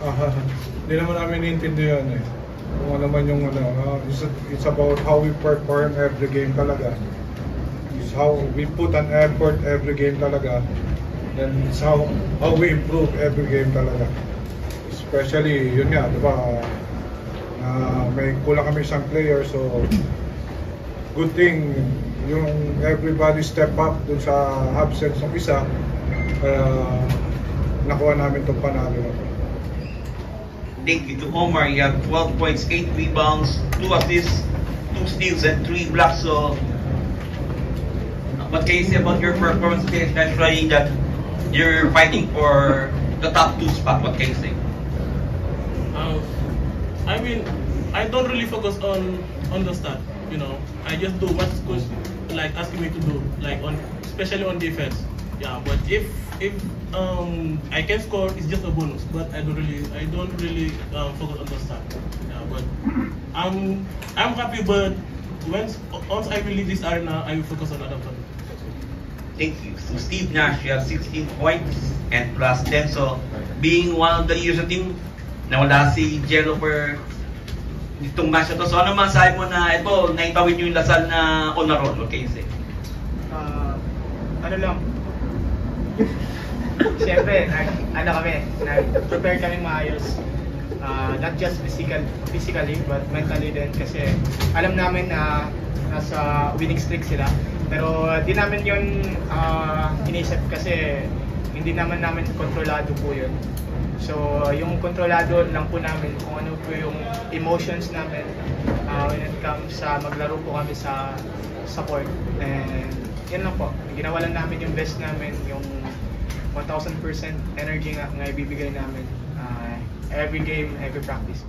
Hindi naman namin naiintindihan eh. Kung ano man yung it's about how we perform every game talaga. It's how we put an effort every game talaga. And it's how we improve every game talaga. Especially, yun nga, di ba, may kulang kami isang player, so good thing yung everybody step up dun sa absence ng isa, nakuha namin itong panalo na to. Thank you to Omar. You have 12 points, 8 rebounds, 2 assists, 2 steals, and 3 blocks. So, what can you say about your performance today, especially that you're fighting for the top 2 spot? What can you say? I mean, I don't really focus on the stat. You know, I just do what coach like asking me to do, like especially on defense. Yeah, but if I can score, it's just a bonus. But I don't really focus on the stat. Yeah, but I'm happy. But once I will leave this arena, I will focus on other things. Thank you. So Steve Nash, you have 16 points and plus 10. So being one of the leaders of the team, nawala si Jello for itong match na to. So ano masasabi mo na ito, naitawid nyo yung Lasal na on a roll? Okay, say. Ano lang. Siyempre, nag-prepare kami maayos. Not just physically, but mentally din. Kasi alam namin na nasa winning streak sila. Pero di namin yun inisip kasi hindi naman namin kontrolado po yun. So, yung kontrolado lang po namin kung ano po yung emotions namin when it comes sa maglaro po kami sa support. And yan lang po, ginawa lang namin yung best namin, yung 1000% energy nga ibibigay namin every game, every practice.